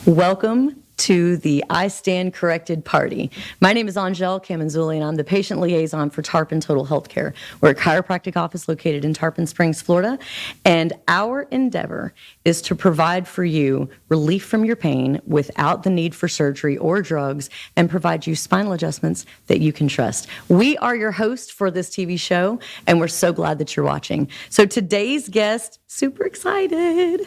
Welcome to the I Stand Corrected party. My name is Anjel Camenzuli, and I'm the patient liaison for Tarpon Total Health Care. We're a chiropractic office located in Tarpon Springs, Florida, and our endeavor is to provide for you relief from your pain without the need for surgery or drugs and provide you spinal adjustments that you can trust. We are your host for this TV show, and we're so glad that you're watching. So today's guest, super excited.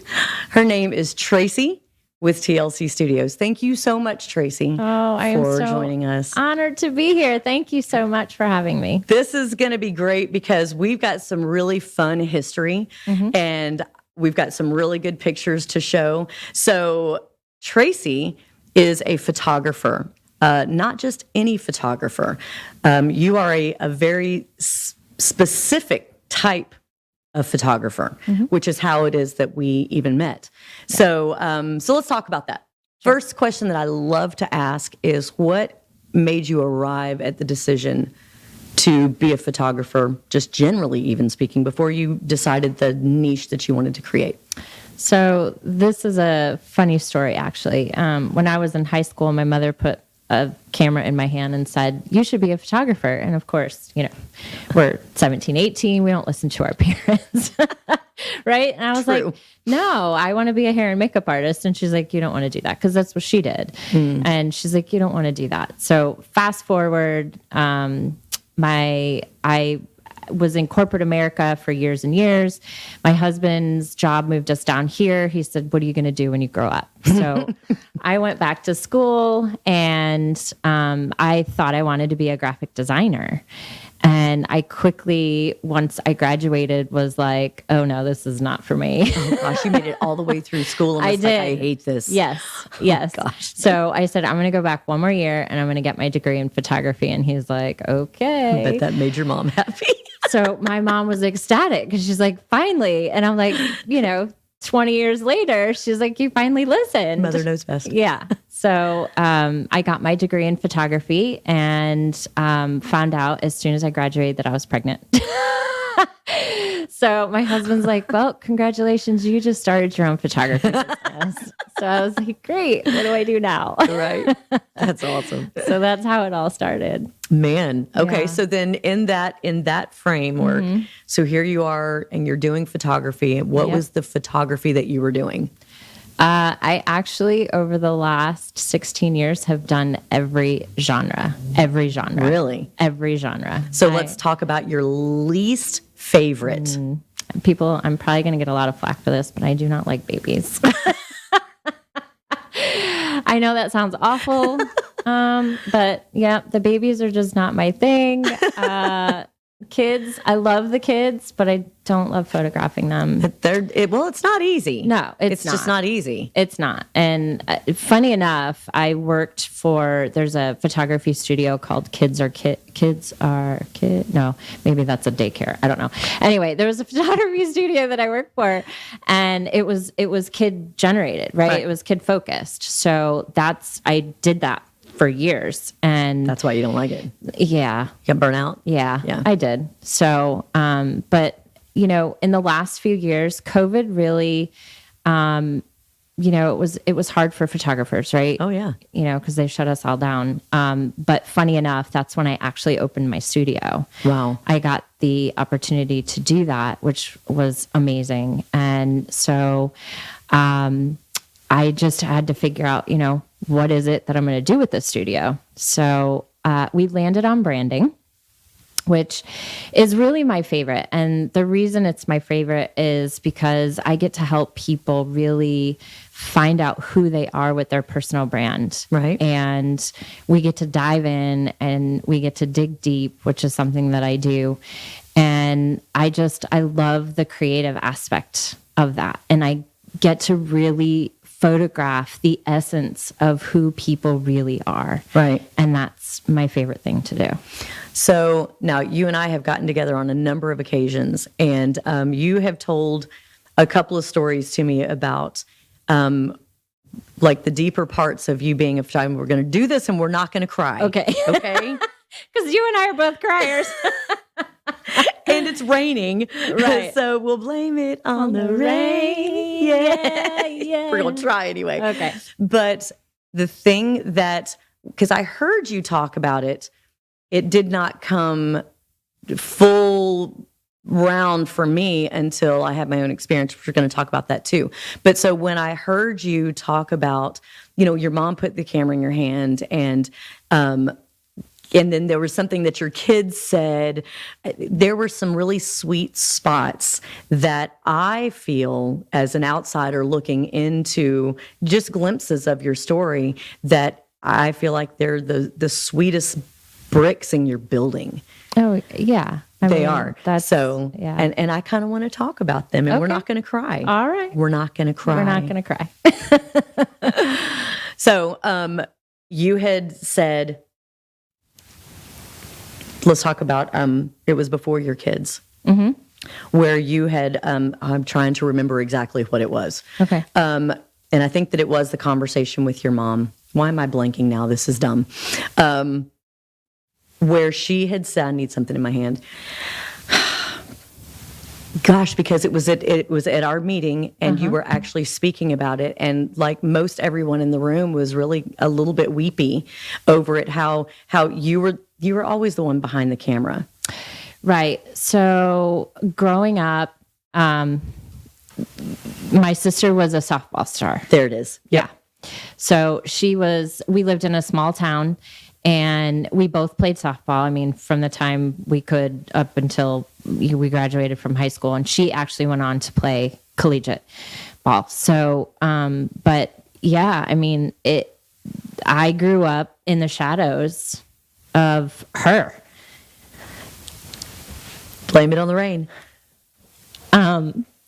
Her name is Tracy with TLC Studios. Thank you so much, Tracy, I am for so joining us. Honored to be here. Thank you so much for having me. This is going to be great because we've got some really fun history and we've got some really good pictures to show. So Tracy is a photographer, not just any photographer. You are a very specific type of photographer, which is how it is that we even met. Yeah. So let's talk about that. Sure. First question that I love to ask is, what made you arrive at the decision to be a photographer, just generally even speaking, before you decided the niche that you wanted to create? So this is a funny story, actually. When I was in high school, my mother put a camera in my hand and said, "You should be a photographer." And of course, we're 17, 18. We don't listen to our parents. Right. And I was like, no, I want to be a hair and makeup artist. And she's like, "You don't want to do that." Because that's what she did. And she's like, "You don't want to do that." So fast forward, I was in corporate America for years and years. My husband's job moved us down here. He said, "What are you going to do when you grow up?" So I went back to school, and I thought I wanted to be a graphic designer. And I quickly, once I graduated, was like, "Oh no, this is not for me." Oh gosh, you made it all the way through school. And I was did. Like, I hate this. Yes. Yes. Oh, gosh. So I said, "I'm going to go back one more year and I'm going to get my degree in photography." And he's like, "Okay." I bet that made your mom happy. So my mom was ecstatic because she's like, "Finally." And I'm like, 20 years later, she's like, "You finally listened." Mother knows best. Yeah. So I got my degree in photography and found out as soon as I graduated that I was pregnant. So my husband's like, "Well, congratulations. You just started your own photography business." So I was like, "Great. What do I do now?" Right. That's awesome. So that's how it all started. Man. Okay. Yeah. So then in that framework, so here you are and you're doing photography. What was the photography that you were doing? I actually, over the last 16 years, have done every genre. Really? Every genre. So let's talk about your least favorite. People, I'm probably going to get a lot of flack for this, but I do not like babies. I know that sounds awful, but yeah, the babies are just not my thing. Kids, I love the kids, but I don't love photographing them. It's not easy. No, it's just not easy. It's not. And funny enough, there's a photography studio called Kids Are Kid. No, maybe that's a daycare. I don't know. Anyway, there was a photography studio that I worked for, and it was kid generated, right? It was kid focused. So I did that for years. And that's why you don't like it. Yeah. You got burnt out? Yeah, I did. So, but in the last few years, COVID really, it was hard for photographers, right? Oh yeah. Because they shut us all down. But funny enough, that's when I actually opened my studio. Wow. I got the opportunity to do that, which was amazing. And so, I just had to figure out, what is it that I'm going to do with this studio? So we landed on branding, which is really my favorite. And the reason it's my favorite is because I get to help people really find out who they are with their personal brand. Right. And we get to dive in and we get to dig deep, which is something that I do. And I love the creative aspect of that. And I get to really photograph the essence of who people really are. Right. And that's my favorite thing to do. So now you and I have gotten together on a number of occasions, and you have told a couple of stories to me about like the deeper parts of you being a photographer. We're going to do this and we're not going to cry. Okay. Okay. Because you and I are both criers. and it's raining. Right. So we'll blame it on the rain. Yeah. We're going to try anyway. Okay. But the thing that, because I heard you talk about it, it did not come full round for me until I had my own experience, which we're going to talk about that too. But so when I heard you talk about, your mom put the camera in your hand and then there was something that your kids said, there were some really sweet spots that I feel as an outsider looking into just glimpses of your story that I feel like they're the sweetest bricks in your building. Oh, yeah. They are. That's so, yeah. And I kind of want to talk about them, and we're not going to cry. All right. We're not going to cry. We're not going to cry. So, you had said, let's talk about, it was before your kids, where you had, I'm trying to remember exactly what it was. Okay. And I think that it was the conversation with your mom. Why am I blanking now? This is dumb. Where she had said, I need something in my hand. Gosh, because it was at our meeting and you were actually speaking about it. And like most everyone in the room was really a little bit weepy over it, how you were always the one behind the camera. Right. So growing up, my sister was a softball star. There it is. Yeah. So we lived in a small town and we both played softball. I mean, from the time we could up until we graduated from high school, and she actually went on to play collegiate ball. So, but yeah, I mean, I grew up in the shadows of her. Blame it on the rain.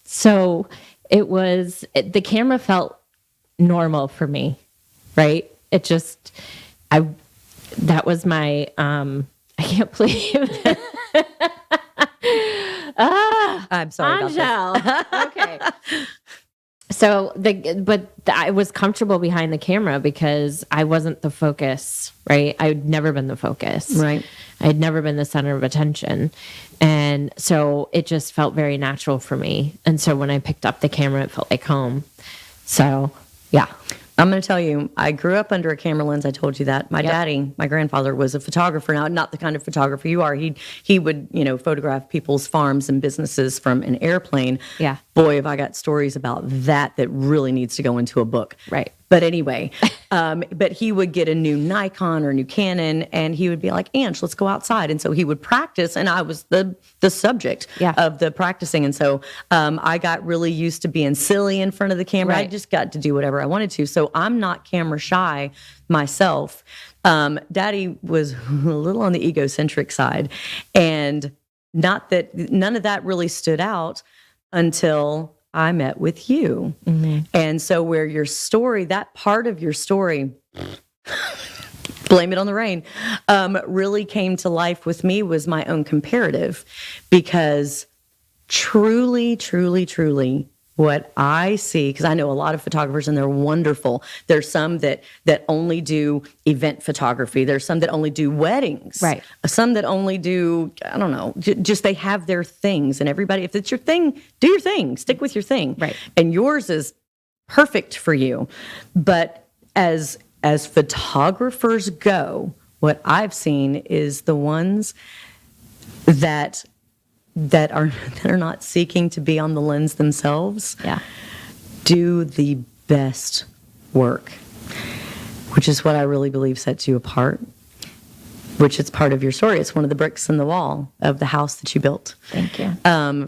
So the camera felt normal for me, right? That was my, I can't believe it. I'm sorry Anjel. about that. Okay. So I was comfortable behind the camera because I wasn't the focus, right? I'd never been the focus. Right. I'd never been the center of attention. And so it just felt very natural for me. And so when I picked up the camera, it felt like home. So, yeah. I'm going to tell you, I grew up under a camera lens. I told you that. My daddy, my grandfather, was a photographer. Now, not the kind of photographer you are. He would, photograph people's farms and businesses from an airplane. Yeah. Boy, have I got stories about that really needs to go into a book. Right. But anyway, but he would get a new Nikon or a new Canon, and he would be like, Ange, let's go outside. And so he would practice, and I was the subject of the practicing. And so I got really used to being silly in front of the camera. Right. I just got to do whatever I wanted to. So I'm not camera shy myself. Daddy was a little on the egocentric side, and not that none of that really stood out until I met with you. Mm-hmm. And so where your story, that part of your story, blame it on the rain, really came to life with me was my own comparative, because truly, truly, truly, what I see, because I know a lot of photographers and they're wonderful. There's some that only do event photography. There's some that only do weddings. Right. Some that only do, I don't know, just they have their things. And everybody, if it's your thing, do your thing. Stick with your thing. Right. And yours is perfect for you. But as photographers go, what I've seen is the ones that are not seeking to be on the lens themselves, do the best work, which is what I really believe sets you apart, which is part of your story. It's one of the bricks in the wall of the house that you built. Thank you.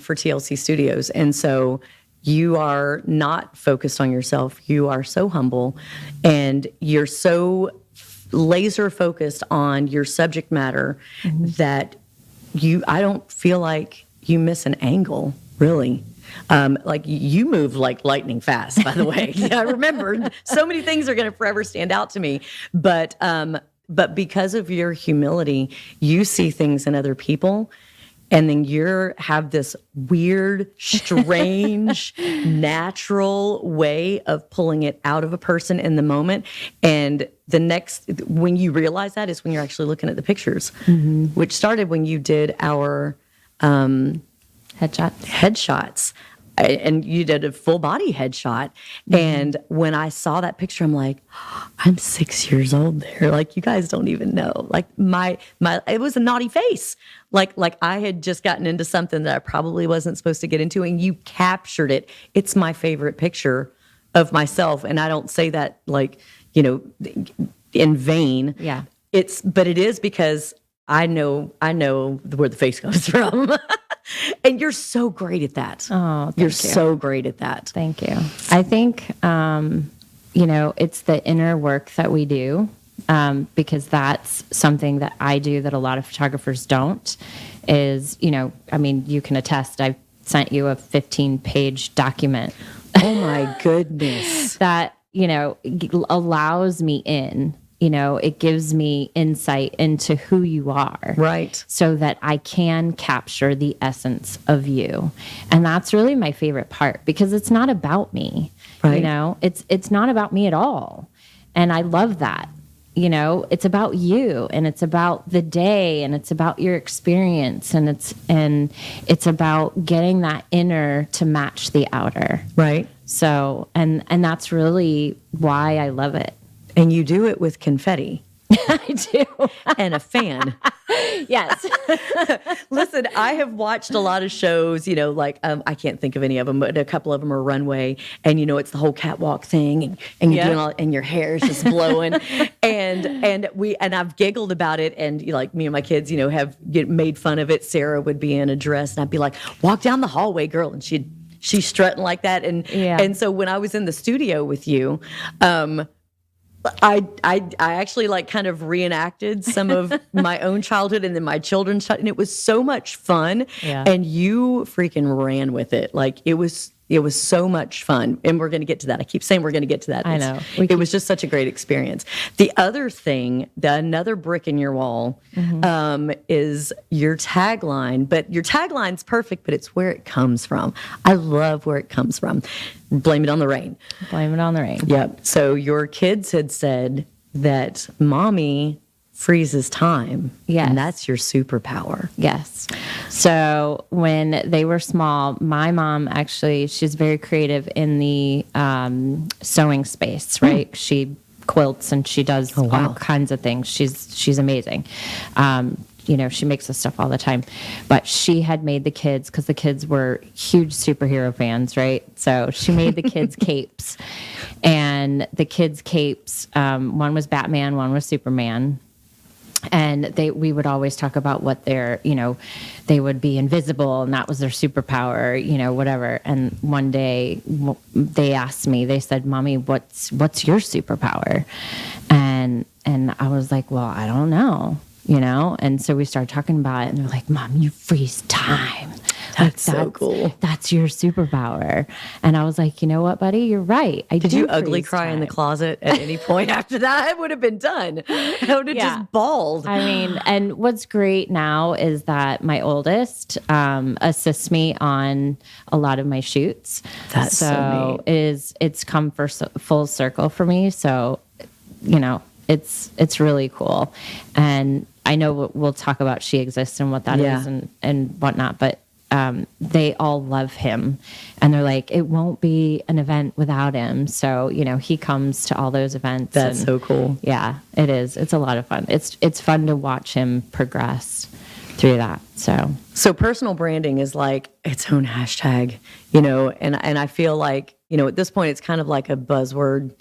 For TLC Studios. And so you are not focused on yourself. You are so humble, and you're so laser focused on your subject matter that I don't feel like you miss an angle, really. Like you move like lightning fast, by the way. I remember so many things are going to forever stand out to me. But because of your humility, you see things in other people, and then have this weird, strange, natural way of pulling it out of a person in the moment. And when you realize that is when you're actually looking at the pictures, which started when you did our headshots. And you did a full body headshot. And when I saw that picture, I'm like, I'm 6 years old there. Like, you guys don't even know. Like it was a naughty face. Like I had just gotten into something that I probably wasn't supposed to get into, and you captured it. It's my favorite picture of myself. And I don't say that in vain. Yeah. But it is because I know where the face comes from. And you're so great at that. Oh, thank you're you. so great at that. Thank you. I think, it's the inner work that we do, because that's something that I do that a lot of photographers don't, is, you can attest, I've sent you a 15-page document. Oh my goodness. That, allows me in. It gives me insight into who you are. Right. So that I can capture the essence of you. And that's really my favorite part, because it's not about me. Right. It's not about me at all. And I love that. It's about you, and it's about the day, and it's about your experience, and it's about getting that inner to match the outer. Right. So, and that's really why I love it. And you do it with confetti. I do. And a fan. Yes. Listen, I have watched a lot of shows, I can't think of any of them, but a couple of them are runway, and it's the whole catwalk thing, and you're doing all, and your hair is just blowing. and I've giggled about it, and me and my kids, have made fun of it. Sarah would be in a dress, and I'd be like, walk down the hallway, girl, and she's strutting like that. And so when I was in the studio with you, I actually kind of reenacted some of my own childhood and then my children's childhood, and it was so much fun. Yeah. And you freaking ran with it. It was so much fun. And we're going to get to that. I keep saying we're going to get to that. I know. It was just such a great experience. The other thing, another brick in your wall, is your tagline. But your tagline's perfect, but it's where it comes from. I love where it comes from. Blame it on the rain. Blame it on the rain. Yep. So your kids had said that mommy freezes time. Yes. And that's your superpower. Yes. So when they were small, my mom actually, she's very creative in the sewing space, right? She quilts and she does all kinds of things. She's amazing. She makes us stuff all the time. But she had made the kids, because the kids were huge superhero fans, right? So she made the kids capes. And the kids' capes, one was Batman, one was Superman. And we would always talk about what they would be invisible, and that was their superpower, whatever. And one day they asked me, they said, Mommy, what's your superpower? And I was like, well, I don't know. And so we started talking about it, and they're like, Mom, you freeze time. That's so cool. That's your superpower. And I was like, you know what, buddy? You're right. Did you ugly cry in the closet at any point after that? I would have been done. I would have just bawled. I mean, and what's great now is that my oldest assists me on a lot of my shoots. That's so neat. It's come full circle for me. So, it's really cool. And I know we'll talk about She Exists and what that is and whatnot, but they all love him, and they're like, it won't be an event without him. So, he comes to all those events. That's so cool. Yeah, it is. It's a lot of fun. It's fun to watch him progress through that. So personal branding is like its own hashtag, and I feel like, at this point it's kind of like a buzzword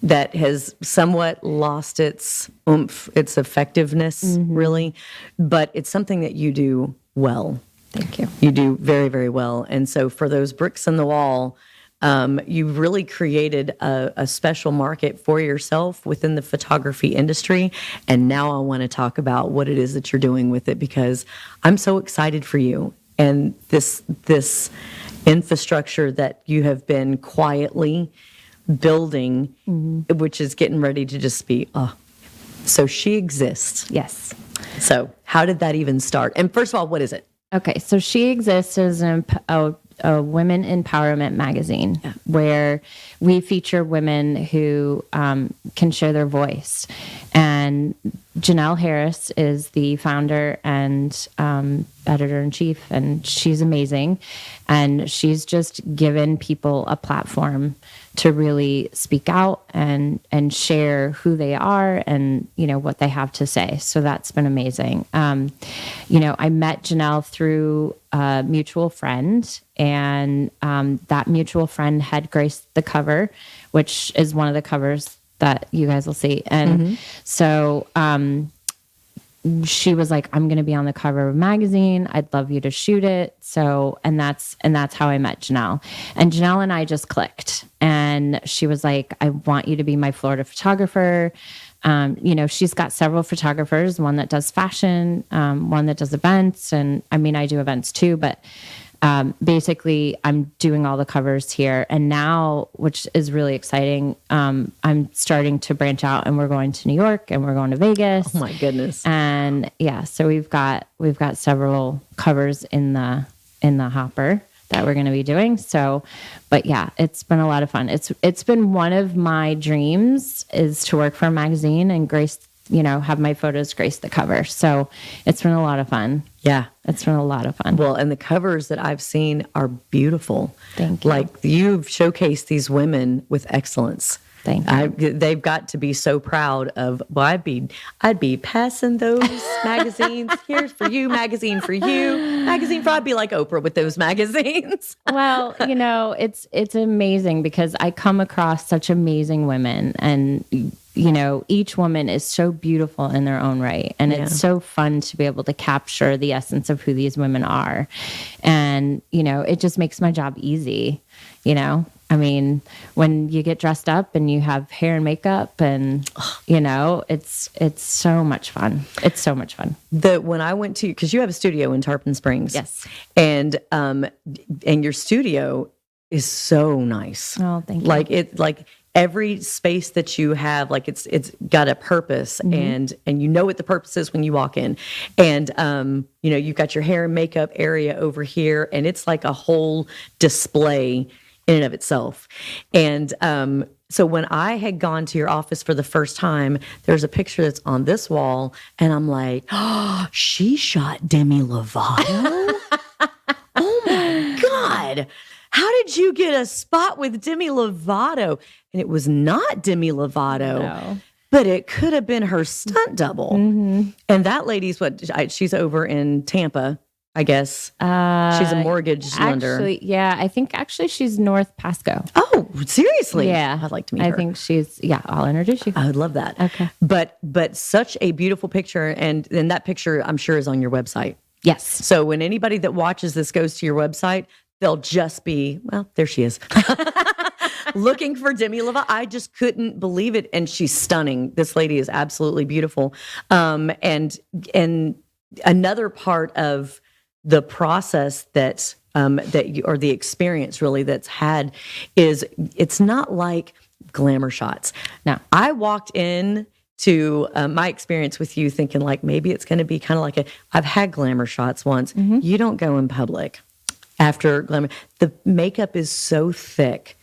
that has somewhat lost its oomph, its effectiveness, really. But it's something that you do well. Thank you. You do very, very well. And so for those bricks in the wall, you really created a special market for yourself within the photography industry. And now I want to talk about what it is that you're doing with it, because I'm so excited for you. And this infrastructure that you have been quietly building, which is getting ready to just be, so She Exists. Yes. So how did that even start? And first of all, what is it? Okay, so She Exists is an a women empowerment magazine where we feature women who can share their voice. And Janelle Harris is the founder and editor-in-chief, and she's amazing. And she's just given people a platform to really speak out and share who they are and, you know, what they have to say. So that's been amazing. You know, I met Janelle through a mutual friend, and that mutual friend had graced the cover, which is one of the covers that you guys will see. And so she was like, I'm going to be on the cover of a magazine. I'd love you to shoot it. So, and that's how I met Janelle. And Janelle and I just clicked. And she was like, I want you to be my Florida photographer. You know, she's got several photographers, one that does fashion, one that does events. And I mean, I do events too, but basically I'm doing all the covers here. And now, which is really exciting, I'm starting to branch out, and we're going to New York and we're going to Vegas. Oh my goodness. And yeah, so we've got several covers in the hopper that we're going to be doing. So, but yeah, it's been a lot of fun. It's been one of my dreams is to work for a magazine and grace, you know, have my photos grace the cover. So it's been a lot of fun. Yeah. It's been a lot of fun. Well, and the covers that I've seen are beautiful. Thank you. Like, you've showcased these women with excellence. Thank you. They've got to be so proud of. Well, I'd be passing those magazines. Here's for you, magazine for you, magazine for. I'd be like Oprah with those magazines. Well, you know, it's amazing because I come across such amazing women, and you know, each woman is so beautiful in their own right, and it's so fun to be able to capture the essence of who these women are, and you know, it just makes my job easy. You know, I mean, when you get dressed up and you have hair and makeup, and you know, it's so much fun. It's so much fun. When I went to, because you have a studio in Tarpon Springs, yes, and your studio is so nice. Oh, thank you. Like every space that you have, like it's got a purpose, and you know what the purpose is when you walk in, and you know, you've got your hair and makeup area over here, and it's like a whole display in and of itself. And so when I had gone to your office for the first time, there's a picture that's on this wall, and I'm like, oh, she shot Demi Lovato? Oh my God. How did you get a spot with Demi Lovato? And it was not Demi Lovato. No. But it could have been her stunt double. And that lady's she's over in Tampa, I guess. She's a mortgage lender. Actually, yeah, I think she's North Pasco. Oh, seriously? Yeah. I'd like to meet her. I think I'll introduce you. I would love that. Okay. But such a beautiful picture. And that picture, I'm sure, is on your website. Yes. So when anybody that watches this goes to your website, they'll just be, well, there she is. Looking for Demi Lovato. I just couldn't believe it. And she's stunning. This lady is absolutely beautiful. And another part of the process that you, or the experience really that's had, is it's not like glamour shots. No. I walked in to my experience with you thinking like maybe it's going to be kind of like I've had glamour shots once. You don't go in public after glamour. The makeup is so thick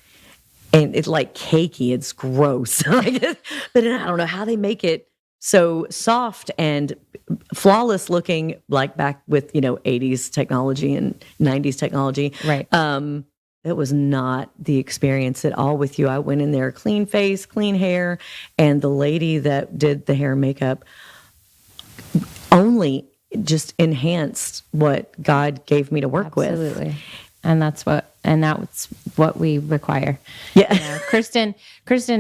and it's like cakey. It's gross. But I don't know how they make it so soft and flawless looking, like back with, 80s technology and 90s technology. Right. It was not the experience at all with you. I went in there, clean face, clean hair, and the lady that did the hair and makeup only just enhanced what God gave me to work with. Absolutely. And that's what we require. Yeah. Kristen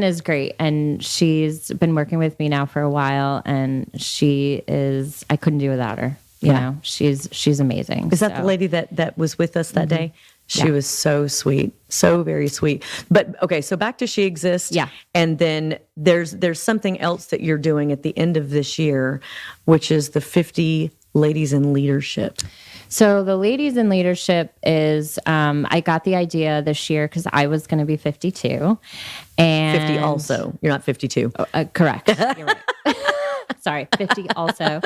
is great, and she's been working with me now for a while, and I couldn't do without her. You know, she's amazing. Is that the lady that was with us that day? She was so sweet, so very sweet. But okay, so back to She Exists. Yeah. And then there's something else that you're doing at the end of this year, which is the 50 Ladies in Leadership. So the Ladies in Leadership is, I got the idea this year because I was going to be 52. And 50 also. You're not 52. Correct. You're right. Sorry, 50 also.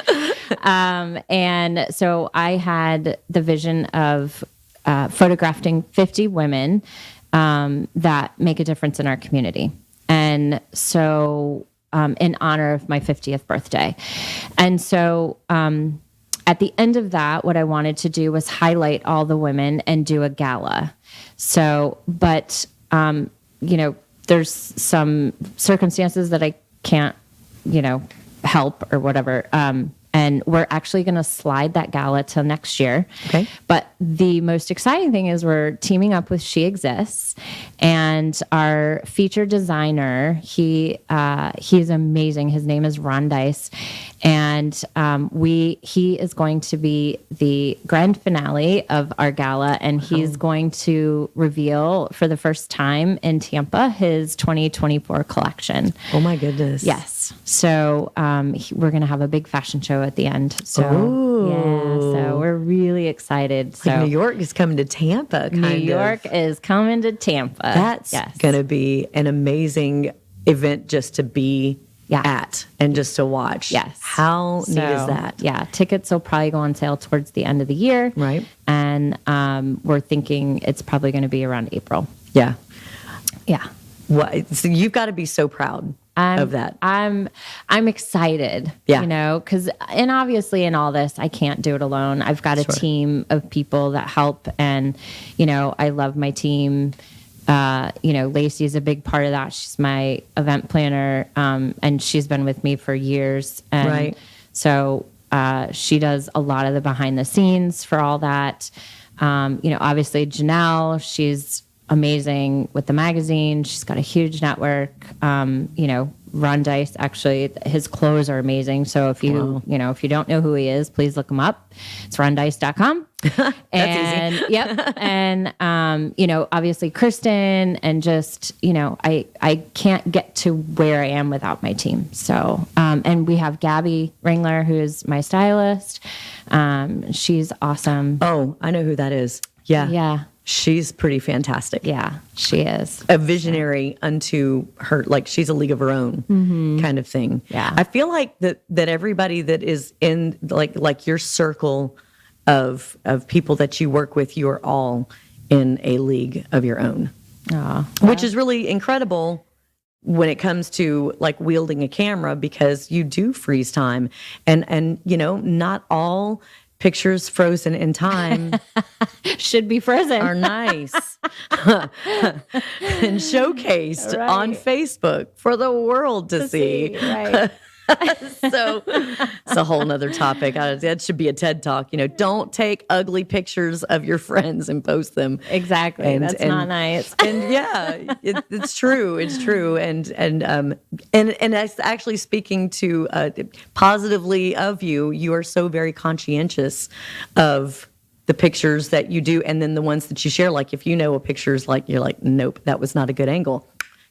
And so I had the vision of photographing 50 women that make a difference in our community. And so in honor of my 50th birthday. And so at the end of that, what I wanted to do was highlight all the women and do a gala. So, but, there's some circumstances that I can't, help or whatever. And we're actually going to slide that gala till next year. Okay. But the most exciting thing is we're teaming up with She Exists, and our feature designer, he's amazing. His name is Ron Dice, and he is going to be the grand finale of our gala, and he's going to reveal for the first time in Tampa his 2024 collection. Oh my goodness. Yes. So we're going to have a big fashion show at the end. So so we're really excited. So New York is coming to Tampa. New York is coming to Tampa. That's going to be an amazing event just to be at and just to watch. Yes. How neat is that? Yeah. Tickets will probably go on sale towards the end of the year. Right. And we're thinking it's probably going to be around April. Yeah. Yeah. So you've got to be so proud of that. I'm excited, because, and obviously in all this, I can't do it alone. I've got a team of people that help, and, I love my team. Lacey's a big part of that. She's my event planner, and she's been with me for years. And so she does a lot of the behind the scenes for all that. Obviously Janelle, she's amazing with the magazine. She's got a huge network. Ron Dice, actually, his clothes are amazing. So if you, if you don't know who he is, please look him up. It's rondice.com. That's easy. Yep. And, obviously Kristen, and just, I can't get to where I am without my team. So, and we have Gabby Ringler, who's my stylist. She's awesome. Oh, I know who that is. Yeah. Yeah. She's pretty fantastic. Yeah, she is. A visionary unto her, like she's a league of her own kind of thing. Yeah. I feel like that everybody that is in like your circle of people that you work with, you are all in a league of your own. Which is really incredible when it comes to like wielding a camera, because you do freeze time, and not all pictures frozen in time should be frozen are nice and showcased on Facebook for the world to see. Right. So it's a whole nother topic. That should be a TED Talk. Don't take ugly pictures of your friends and post them. Exactly. That's not nice. And it's true. It's true. And that's actually speaking to positively of you. You are so very conscientious of the pictures that you do, and then the ones that you share. Like if a picture's like, you're like, nope, that was not a good angle.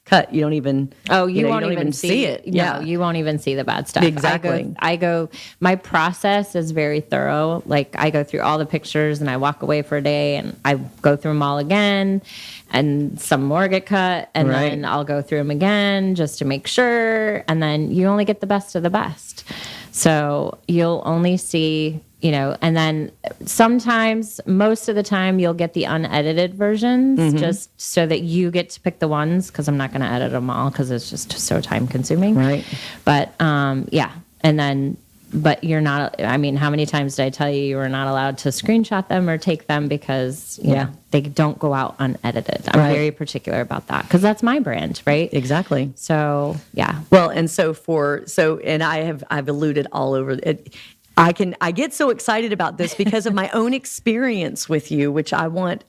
Cut. You don't even. Oh, you won't don't even see it. Yeah, no, you won't even see the bad stuff. Exactly. I go. My process is very thorough. Like I go through all the pictures, and I walk away for a day, and I go through them all again, and some more get cut, and then I'll go through them again just to make sure, and then you only get the best of the best. So you'll only see. And then sometimes, most of the time, you'll get the unedited versions just so that you get to pick the ones, because I'm not going to edit them all because it's just so time consuming. Right. But yeah. And then, but you're not, how many times did I tell you you were not allowed to screenshot them or take them because, you know, they don't go out unedited. I'm very particular about that because that's my brand, right? Exactly. So, yeah. Well, and and I've alluded all over it. I get so excited about this because of my own experience with you, which I want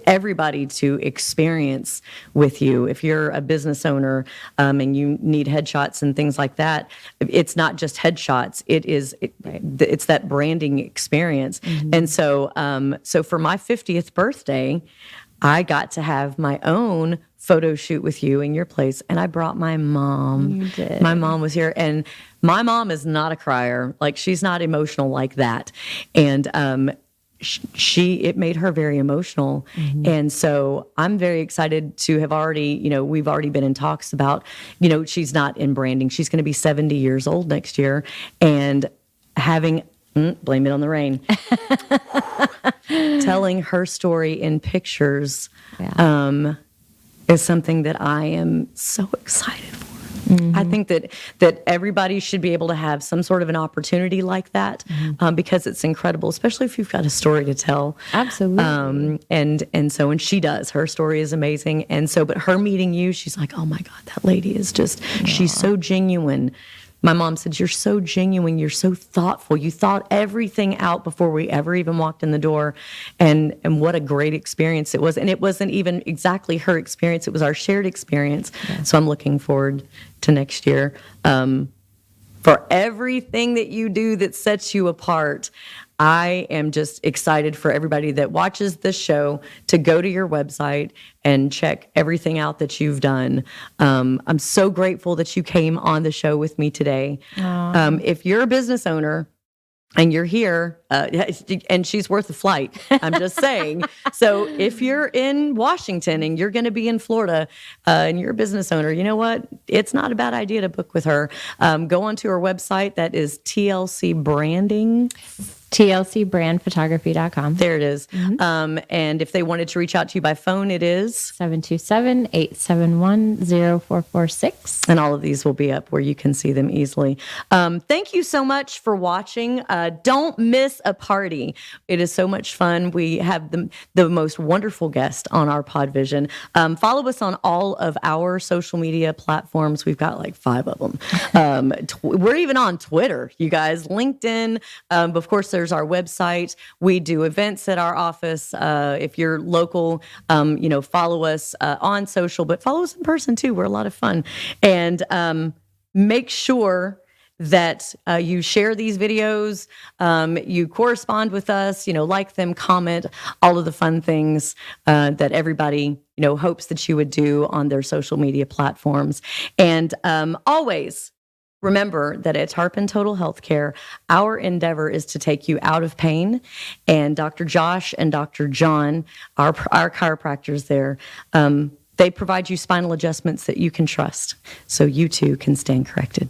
everybody to experience with you. If you're a business owner and you need headshots and things like that, it's not just headshots. It's that branding experience. And so for my 50th birthday, I got to have my own photo shoot with you in your place, and I brought my mom. You did. My mom was here, and my mom is not a crier. Like, she's not emotional like that. And it made her very emotional. And so I'm very excited to have already, we've already been in talks about, she's not in branding. She's going to be 70 years old next year, and having blame it on the rain. telling her story in pictures Yeah. is something that I am so excited for. I think that everybody should be able to have some sort of an opportunity like that because it's incredible, especially if you've got a story to tell. Absolutely. And she does. Her story is amazing. And so, but her meeting you, she's like, oh my God, that lady is just, she's so genuine. My mom said, you're so genuine. You're so thoughtful. You thought everything out before we ever even walked in the door. And what a great experience it was. And it wasn't even exactly her experience. It was our shared experience. Yeah. So I'm looking forward to next year. For everything that you do that sets you apart, I am just excited for everybody that watches this show to go to your website and check everything out that you've done. I'm so grateful that you came on the show with me today. If you're a business owner and you're here, and she's worth a flight, I'm just saying. So if you're in Washington and you're going to be in Florida and you're a business owner, you know what? It's not a bad idea to book with her. Go onto her website. That is TLC Branding. TLCbrandphotography.com. There it is. And if they wanted to reach out to you by phone, it is 727-871-0446. And all of these will be up where you can see them easily. Thank you so much for watching. Don't miss a party. It is so much fun. We have the most wonderful guest on our PodVision. Follow us on all of our social media platforms. We've got like 5 of them. We're even on Twitter, you guys, LinkedIn. Of course, there's our website. We do events at our office. If you're local, follow us on social, but follow us in person too. We're a lot of fun. And make sure that you share these videos, you correspond with us, like them, comment, all of the fun things that everybody, hopes that you would do on their social media platforms. And always remember that at Tarpon Total Health Care, our endeavor is to take you out of pain. And Dr. Josh and Dr. John, our chiropractors there, they provide you spinal adjustments that you can trust so you too can stand corrected.